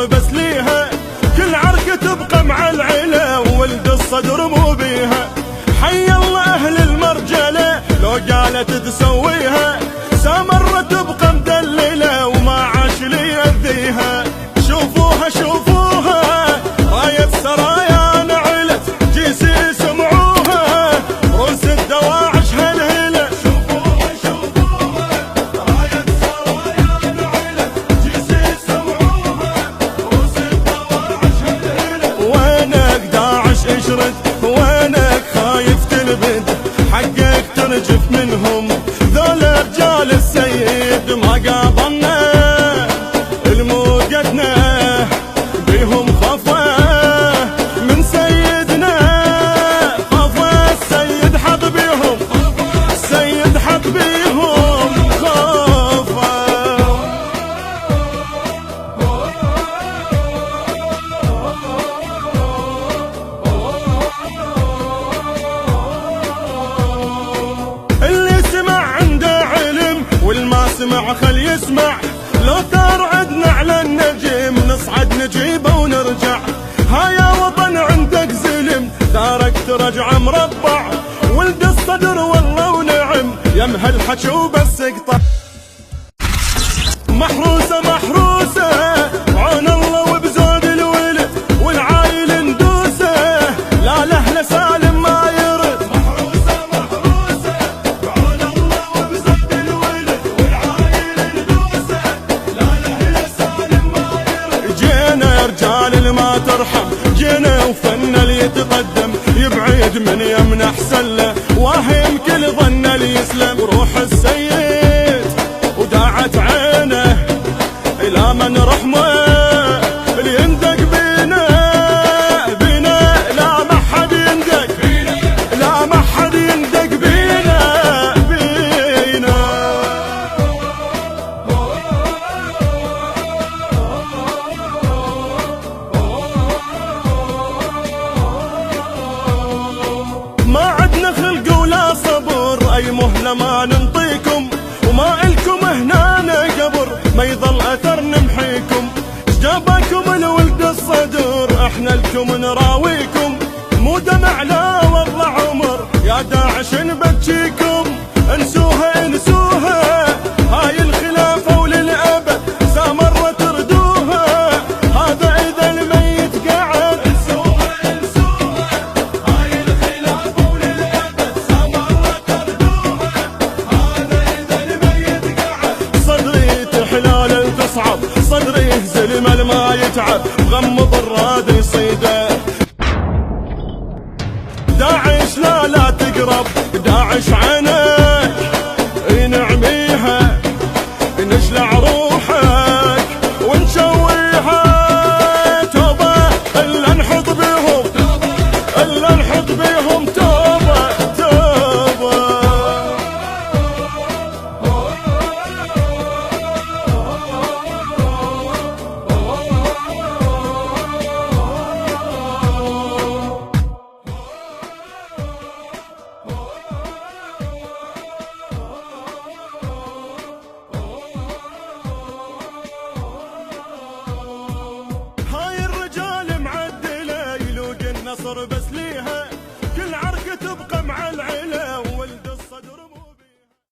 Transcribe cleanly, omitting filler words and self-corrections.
النصر بس ليها، كل عركة تبقى مع العلا وولد الصدر مو بيها. حي الله أهل المرجلة لو قالت تسويها، سامرة تبقى مدللة وما عاش لي يأذيها. شوفوها شوفوها راية سرايا نعلت، جيسي سمعوها روس الدواعش هلهلة. شوفوها شوفوها راية سرايا نعلت، جيسي سمعوها روس الدواعش هلهلة. وينك داعش اشرد، وينك خايف تلبد، حقك ترجف منهم ذول رجال السيد. ما قابلنا الموقدنا بيهم خفوة من سيدنا، خفوة السيد حط بيهم، السيد حط بيهم خفوة. اللي سمع عنده علم والما سمع خل يسمع، لو تار عدنا على النجم نصعد نجيبه ونرجع. ها يا وطن عندك زلم دارك ترجع مربع، ولد الصدر والله ونعم يمها الحكي وبس اقطع. محروسة محروسة عون الله وبزود الولد، والعايل ندوسه لا له سالم ما يرد. محروسة محروسة عون الله وبزود الولد، والعايل ندوسه لا له سالم ما يرد. جينا يا رجال اللي ما ترحم، جينا وفن اللي يتقدم يبعد من يمن احسن له، واهم كل ظن اللي يسلم. وروح السيد وداعت عينه الى من رحمه اللي يندق بينا بينا، لا ما حد يندق بينا، لا ما حد يندق بينا بينا. ما عدنا خلق ولا صبر، اي مهلة ما ننطيكم، وما إلكم هنا قبر ما يظل أثر نمحيكم. جابكم الولد الصدر احنا لكم نراويكم، مو دمع لا والله عمر يا داعش نبكيكم. انسوها انسوها هاي الخلافة وللأبد سامرة تردوها، هذا إذا الميت قعد. انسوها انسوها هاي الخلافة وللأبد سامرة تردوها، هذا إذا الميت قعد. صدري تحلال تصعب، صدري يهزل مال ما يتعب، غمض الراد يصيده. داعش لا لا تقرب، داعش عينك نعميها، نشلع روحك ونشويها. توبة الا نحط بيهم، الا نحط بيهم توبة توبة. النصر بس ليها، كل عركة تبقى مع العين.